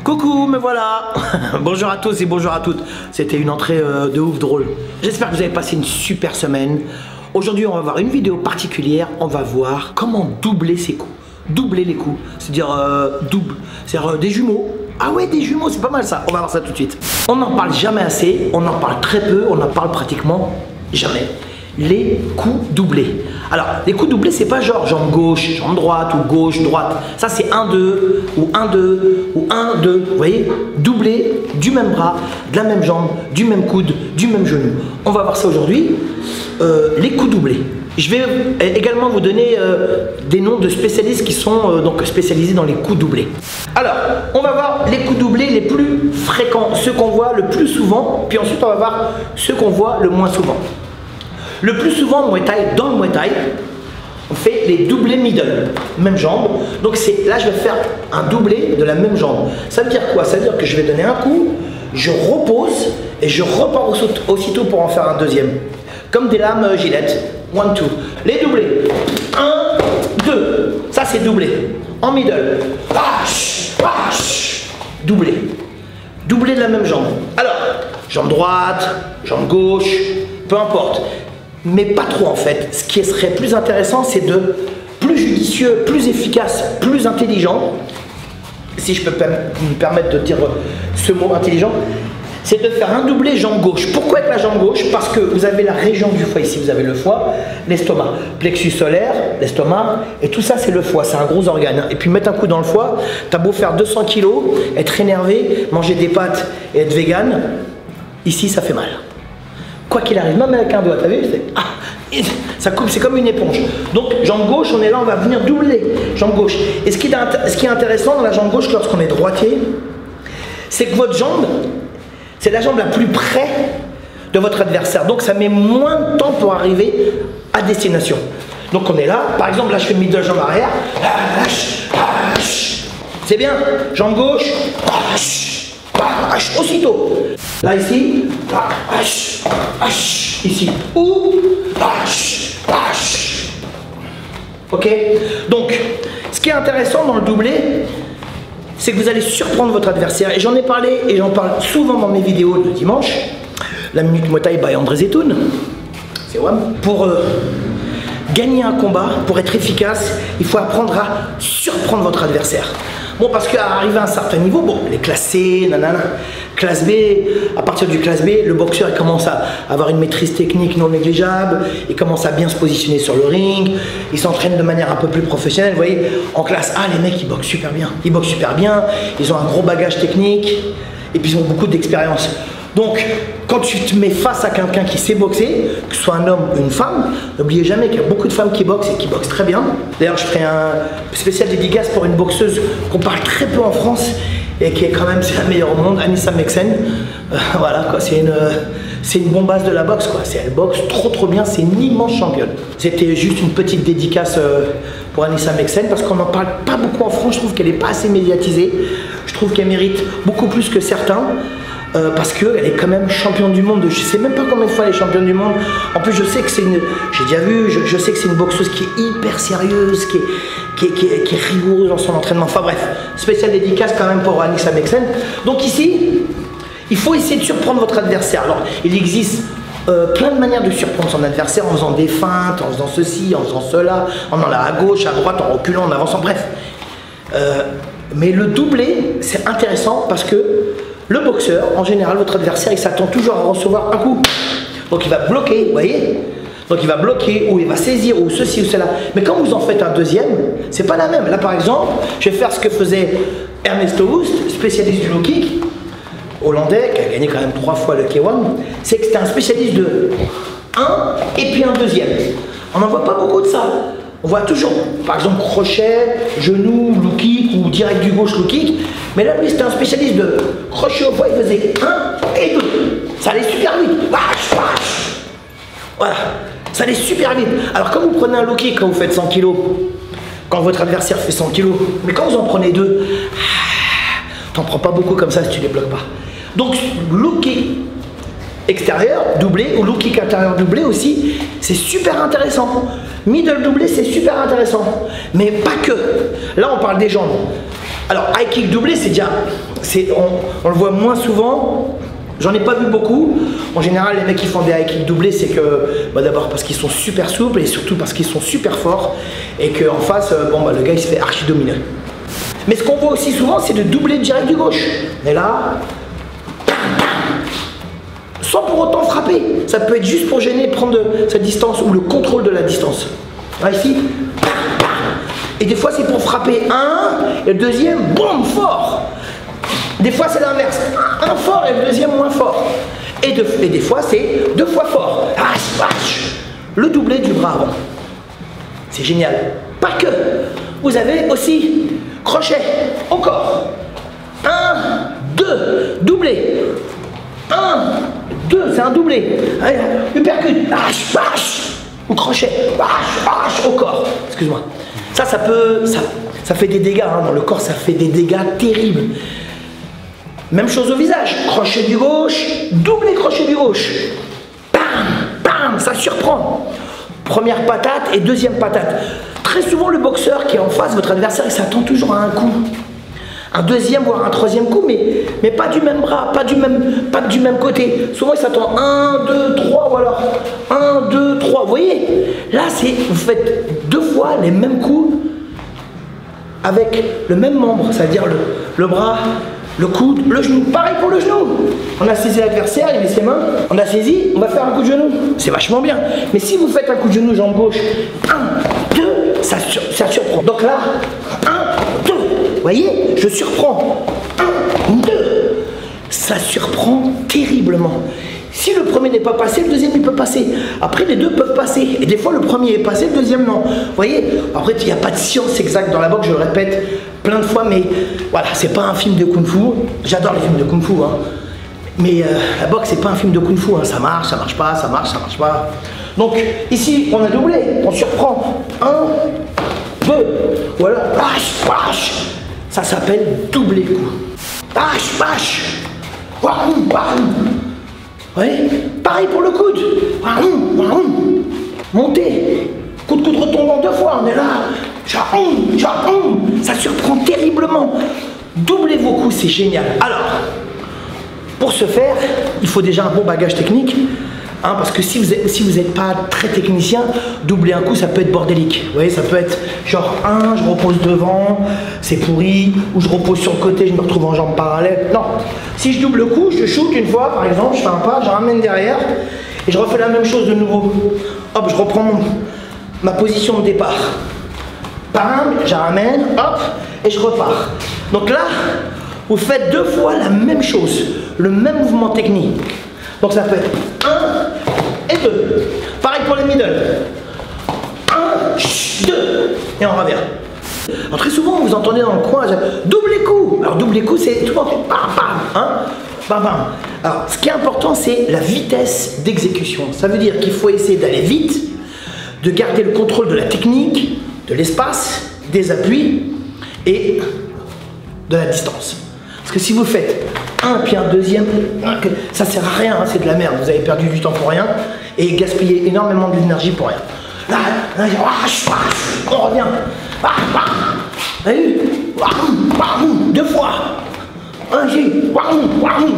Coucou, me voilà. Bonjour à tous et bonjour à toutes. C'était une entrée de ouf drôle. J'espère que vous avez passé une super semaine. Aujourd'hui, on va voir une vidéo particulière. On va voir comment doubler ses coups. Doubler les coups, c'est-à-dire double, c'est-à-dire des jumeaux. Ah ouais, des jumeaux, c'est pas mal ça. On va voir ça tout de suite. On n'en parle jamais assez, on en parle très peu, on en parle pratiquement jamais. Les coups doublés. Alors, les coups doublés, c'est pas genre jambe gauche, jambe droite ou gauche, droite. Ça, c'est 1-2 ou 1-2 ou 1-2. Vous voyez, doublé du même bras, de la même jambe, du même coude, du même genou. On va voir ça aujourd'hui. Les coups doublés. Je vais également vous donner des noms de spécialistes qui sont donc spécialisés dans les coups doublés. Alors, on va voir les coups doublés les plus fréquents, ceux qu'on voit le plus souvent, puis ensuite on va voir ceux qu'on voit le moins souvent. Le plus souvent dans le Muay Thai, on fait les doublés middle, même jambe. Donc là, je vais faire un doublé de la même jambe. Ça veut dire quoi? Ça veut dire que je vais donner un coup, je repose et je repars aussitôt pour en faire un deuxième. Comme des lames Gillette. 1, 2. Les doublés. 1, 2. Ça, c'est doublé. En middle. Doublé. Doublé de la même jambe. Alors, jambe droite, jambe gauche, peu importe. Mais pas trop en fait. Ce qui serait plus intéressant, c'est de plus judicieux, plus efficace, plus intelligent. Si je peux me permettre de dire ce mot intelligent, c'est de faire un doublé jambe gauche. Pourquoi avec la jambe gauche? Parce que vous avez la région du foie ici, vous avez le foie, l'estomac, plexus solaire, l'estomac, et tout ça c'est le foie, c'est un gros organe. Et puis mettre un coup dans le foie, t'as beau faire 200 kilos, être énervé, manger des pâtes et être vegan, ici ça fait mal. Quoi qu'il arrive, même avec un doigt, t'as vu? Ça coupe, c'est comme une éponge. Donc jambe gauche, on est là, on va venir doubler jambe gauche. Et ce qui est intéressant dans la jambe gauche lorsqu'on est droitier, c'est que votre jambe, c'est la jambe la plus près de votre adversaire. Donc ça met moins de temps pour arriver à destination. Donc on est là, par exemple là je fais middle jambe arrière. C'est bien, jambe gauche. Aussitôt. Là ici. Ici. Ou. Ok. Donc, ce qui est intéressant dans le doublé, c'est que vous allez surprendre votre adversaire. Et j'en ai parlé, et j'en parle souvent dans mes vidéos de dimanche. La Minute Muay Thai by André Zetoun. C'est WAM. Pour gagner un combat, pour être efficace, il faut apprendre à surprendre votre adversaire. Bon, parce qu'à arriver à un certain niveau, bon, les classes C, nanana, classe B, à partir du classe B, le boxeur il commence à avoir une maîtrise technique non négligeable, il commence à bien se positionner sur le ring, il s'entraîne de manière un peu plus professionnelle. Vous voyez, en classe A, les mecs ils boxent super bien, ils ont un gros bagage technique, et puis ils ont beaucoup d'expérience. Donc, quand tu te mets face à quelqu'un qui sait boxer, que ce soit un homme ou une femme, n'oubliez jamais qu'il y a beaucoup de femmes qui boxent et qui boxent très bien. D'ailleurs, je ferai un spécial dédicace pour une boxeuse qu'on parle très peu en France et qui est quand même la meilleure au monde, Anissa Meksen. Voilà, quoi, c'est une bombasse de la boxe, quoi. Elle boxe trop bien, c'est une immense championne. C'était juste une petite dédicace pour Anissa Meksen parce qu'on n'en parle pas beaucoup en France. Je trouve qu'elle n'est pas assez médiatisée. Je trouve qu'elle mérite beaucoup plus que certains. Parce qu'elle est quand même championne du monde. Je sais même pas combien de fois elle est championne du monde. En plus, je sais que c'est une. J'ai déjà vu, je sais que c'est une boxeuse qui est hyper sérieuse, qui est rigoureuse dans son entraînement. Enfin bref, spécial dédicace quand même pour Anissa Meksen. Donc ici, il faut essayer de surprendre votre adversaire. Alors, il existe plein de manières de surprendre son adversaire en faisant des feintes, en faisant ceci, en faisant cela, en allant à gauche, à droite, en reculant, en avançant, bref. Mais le doublé, c'est intéressant parce que le boxeur, en général, votre adversaire, il s'attend toujours à recevoir un coup. Donc il va bloquer, vous voyez? Donc il va bloquer, ou il va saisir, ou ceci ou cela. Mais quand vous en faites un deuxième, c'est pas la même. Là par exemple, je vais faire ce que faisait Ernesto Hoost, spécialiste du low kick, hollandais, qui a gagné quand même 3 fois le K1. C'est que c'était un spécialiste de 1 et puis un deuxième. On n'en voit pas beaucoup de ça. On voit toujours, par exemple, crochet, genou, low kick ou direct du gauche low kick. Mais là, lui, c'était un spécialiste de crochet au foie. Il faisait 1 et 2. Ça allait super vite. Voilà. Ça allait super vite. Alors, quand vous prenez un low kick, quand vous faites 100 kg, quand votre adversaire fait 100 kg, mais quand vous en prenez 2, t'en prends pas beaucoup comme ça si tu les bloques pas. Donc, low kick, extérieur doublé ou low kick intérieur doublé aussi, c'est super intéressant. Middle doublé, c'est super intéressant. Mais pas que. Là, on parle des jambes. Alors, high kick doublé, c'est déjà... On le voit moins souvent. J'en ai pas vu beaucoup. En général, les mecs qui font des high kicks doublés, c'est que... Bah, d'abord parce qu'ils sont super souples et surtout parce qu'ils sont super forts. Et qu'en face, le gars, il se fait archi dominer. Mais ce qu'on voit aussi souvent, c'est de doubler direct du gauche. Et là... sans pour autant frapper. Ça peut être juste pour gêner, prendre sa distance ou le contrôle de la distance. Là, ici. Et des fois, c'est pour frapper un, et le deuxième, boum, fort. Des fois, c'est l'inverse. Un fort et le deuxième moins fort. Et des fois, c'est 2 fois fort. Le doublé du bras avant. C'est génial. Pas que. Vous avez aussi crochet au corps. 1, 2, doublé. 1, 2, c'est un doublé. Allez, uppercut. Ou crochet. Au corps. Excuse-moi. Ça fait des dégâts hein, dans le corps, ça fait des dégâts terribles. Même chose au visage, crochet du gauche, doublé crochet du gauche. Bam, bam, ça surprend. Première patate et deuxième patate. Très souvent le boxeur qui est en face, votre adversaire, il s'attend toujours à un coup. Un deuxième voire un troisième coup, mais pas du même bras, pas du même côté. Souvent il s'attend 1, 2, 3 ou alors 1, 2, 3. Vous voyez, là vous faites 2 fois les mêmes coups avec le même membre, c'est-à-dire le bras, le coude, le genou. Pareil pour le genou. On a saisi l'adversaire, il met ses mains, on a saisi, on va faire un coup de genou. C'est vachement bien. Mais si vous faites un coup de genou jambe gauche, 1, 2, ça surprend. Donc là, 1, 2. Vous voyez, je surprends. 1, 2. Ça surprend terriblement. Si le premier n'est pas passé, le deuxième il peut passer. Après, les deux peuvent passer. Et des fois, le premier est passé, le deuxième non. Vous voyez, après, il n'y a pas de science exacte dans la boxe, je le répète plein de fois, mais voilà, c'est pas un film de kung-fu. J'adore les films de kung-fu, hein. Mais la boxe, c'est pas un film de kung-fu, hein. Ça marche pas, ça marche pas. Donc, ici, on a doublé, on surprend. 1, 2, voilà. Ça s'appelle doubler coup. Ouais. Pareil pour le coude. Montez. Coude retombant 2 fois. On est là. Ça surprend terriblement. Doublez vos coups, c'est génial. Alors, pour ce faire, il faut déjà un bon bagage technique. Hein, parce que si vous n'êtes pas très technicien, doubler un coup, ça peut être bordélique. Vous voyez, ça peut être genre je repose devant, c'est pourri, ou je repose sur le côté, je me retrouve en jambe parallèle. Non, si je double le coup, je shoot une fois, par exemple, je fais un pas, je ramène derrière, et je refais la même chose de nouveau. Hop, je reprends ma position de départ. Bam, je ramène, hop, et je repars. Donc là, vous faites 2 fois la même chose, le même mouvement technique. Donc ça peut être 1 et 2. Pareil pour les middle. 1, 2. Et on revient. Alors très souvent, vous entendez dans le coin, double les coups. Alors double les coups, c'est tout le monde fait bam, bam, hein, bam, bam. Alors ce qui est important, c'est la vitesse d'exécution. Ça veut dire qu'il faut essayer d'aller vite, de garder le contrôle de la technique, de l'espace, des appuis et de la distance. Parce que si vous faites un puis un deuxième, ça sert à rien, hein, c'est de la merde. Vous avez perdu du temps pour rien et gaspillé énormément d'énergie pour rien. Là, on revient. Vous avez vu? 2 fois.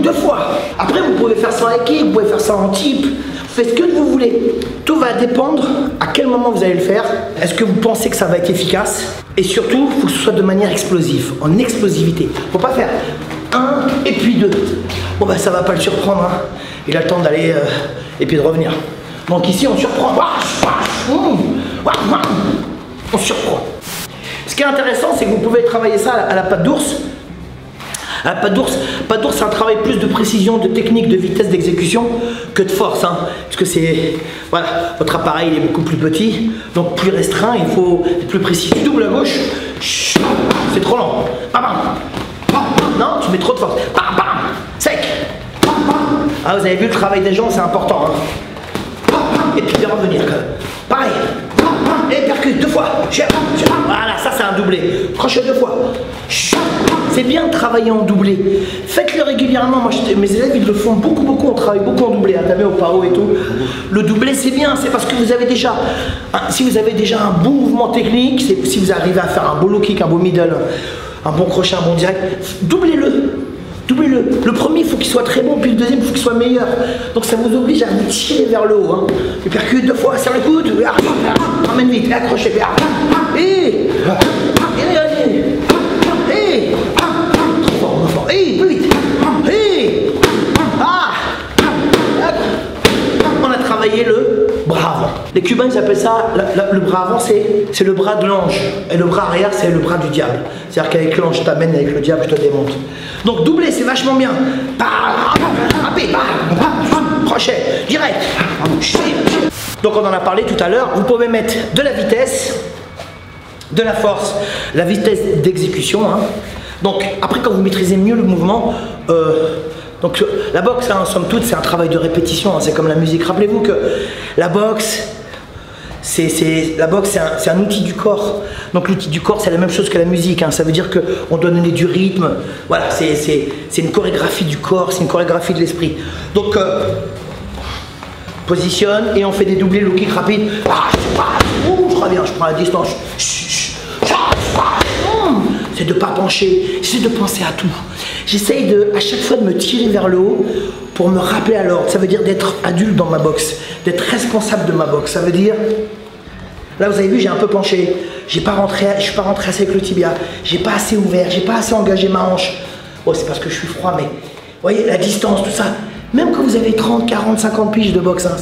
2 fois. Après, vous pouvez faire ça en équipe, vous pouvez faire ça en type. Faites ce que vous voulez. Tout va dépendre à quel moment vous allez le faire. Est-ce que vous pensez que ça va être efficace? Et surtout, il faut que ce soit de manière explosive, en explosivité. Il ne faut pas faire 1 et puis 2. Bon ben ça va pas le surprendre. Hein. Il a le temps d'aller et puis de revenir. Donc ici on surprend. On surprend. Ce qui est intéressant, c'est que vous pouvez travailler ça à la patte d'ours. La patte d'ours, c'est un travail plus de précision, de technique, de vitesse d'exécution que de force. Hein, parce que c'est. Voilà, votre appareil il est beaucoup plus petit, donc plus restreint, il faut être plus précis. Tu doubles à gauche, c'est trop lent. Non, tu mets trop de force. Sec. Ah, vous avez vu le travail des jambes, c'est important. Hein. Et puis de revenir. Pareil. Et percute 2 fois. Voilà, ça c'est un doublé. Crochet 2 fois. C'est bien de travailler en doublé. Faites-le régulièrement. Moi, mes élèves, ils le font beaucoup. On travaille beaucoup en doublé. T'as vu au paro et tout. Le doublé, c'est bien. C'est parce que vous avez déjà, si vous avez déjà un bon mouvement technique, si vous arrivez à faire un beau low kick, un beau middle, un bon crochet, un bon direct, doublez-le. Doublez-le. Le premier, il faut qu'il soit très bon, puis le deuxième, il faut qu'il soit meilleur. Donc ça vous oblige à vous tirer vers le haut. Hein. Et percute 2 fois, serre le coude, ramène vite, accrochez, et plus vite, on a travaillé le bras avant. Les Cubains, ils appellent ça, le bras avant, c'est le bras de l'ange. Et le bras arrière, c'est le bras du diable. C'est-à-dire qu'avec l'ange, je t'amène, avec le diable, je te démonte. Donc doubler, c'est vachement bien. Râpé, crochet, direct. Donc on en a parlé tout à l'heure. Vous pouvez mettre de la vitesse, de la force, la vitesse d'exécution. Hein. Donc après, quand vous maîtrisez mieux le mouvement, donc la boxe, hein, en somme toute, c'est un travail de répétition. Hein, c'est comme la musique. Rappelez-vous que la boxe, c'est un outil du corps. Donc l'outil du corps, c'est la même chose que la musique. Hein. Ça veut dire qu'on doit donner du rythme. Voilà, c'est une chorégraphie du corps, c'est une chorégraphie de l'esprit. Donc positionne et on fait des doublés low kick rapides. Je reviens, je prends la distance. C'est de ne pas pencher, c'est de penser à tout. J'essaye à chaque fois de me tirer vers le haut pour me rappeler à l'ordre. Ça veut dire d'être adulte dans ma boxe, d'être responsable de ma boxe. Ça veut dire, là vous avez vu, j'ai un peu penché. Je suis pas rentré assez avec le tibia. J'ai pas assez ouvert, j'ai pas assez engagé ma hanche. Oh, c'est parce que je suis froid, mais vous voyez, la distance, tout ça. Même quand vous avez 30, 40, 50 piges de boxe, hein,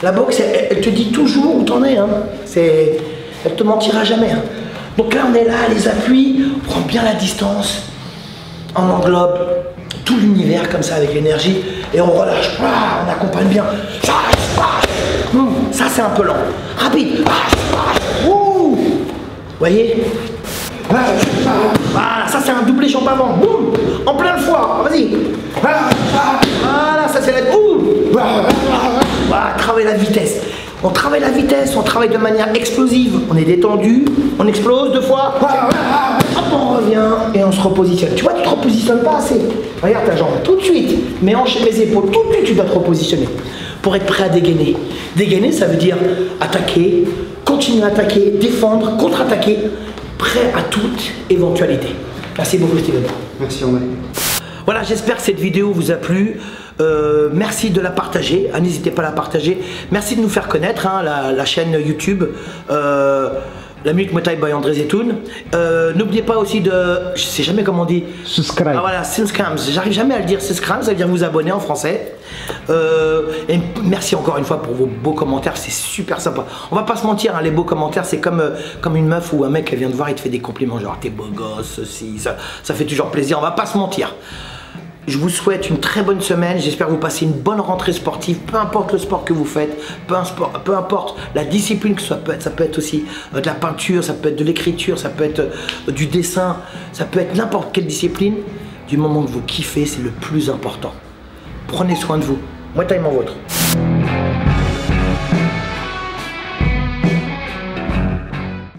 la boxe, elle te dit toujours où t'en es. Hein. Elle te mentira jamais. Hein. Donc là, on est là, les appuis, on prend bien la distance, on englobe tout l'univers comme ça avec l'énergie et on relâche, on accompagne bien. Ça, c'est un peu lent. Rapide. Vous voyez? Voilà, ça c'est un doublé jambe avant. Boum, en plein de fois. Vas-y. Voilà, ça c'est la. Voilà, travailler la vitesse. On travaille la vitesse, on travaille de manière explosive. On est détendu, on explose 2 fois. Hop, on revient et on se repositionne. Tu vois, tu te repositionnes pas assez. Regarde ta jambe, tout de suite. Mes hanches et mes épaules, tout de suite, tu dois te repositionner pour être prêt à dégainer. Dégainer, ça veut dire attaquer, continuer à attaquer, défendre, contre-attaquer, prêt à toute éventualité. Merci beaucoup, Steven. Merci, André. Voilà, j'espère que cette vidéo vous a plu. Merci de la partager, n'hésitez pas à la partager. Merci de nous faire connaître, hein, la chaîne YouTube La Minute Muay Thai by André Zetoun. N'oubliez pas aussi de, je sais jamais comment on dit. Subscribe. Ah voilà, subscribe. J'arrive jamais à le dire subscribe, ça veut dire vous abonner en français. Et merci encore une fois pour vos beaux commentaires, c'est super sympa. On va pas se mentir, hein, les beaux commentaires, c'est comme une meuf ou un mec qui vient te voir, il te fait des compliments genre t'es beau gosse, ceci, ça fait toujours plaisir. On va pas se mentir. Je vous souhaite une très bonne semaine, j'espère que vous passez une bonne rentrée sportive, peu importe le sport que vous faites, peu importe la discipline que ça peut être aussi de la peinture, ça peut être de l'écriture, ça peut être du dessin, ça peut être n'importe quelle discipline, du moment que vous kiffez, c'est le plus important. Prenez soin de vous, Muay Thai mon vôtre.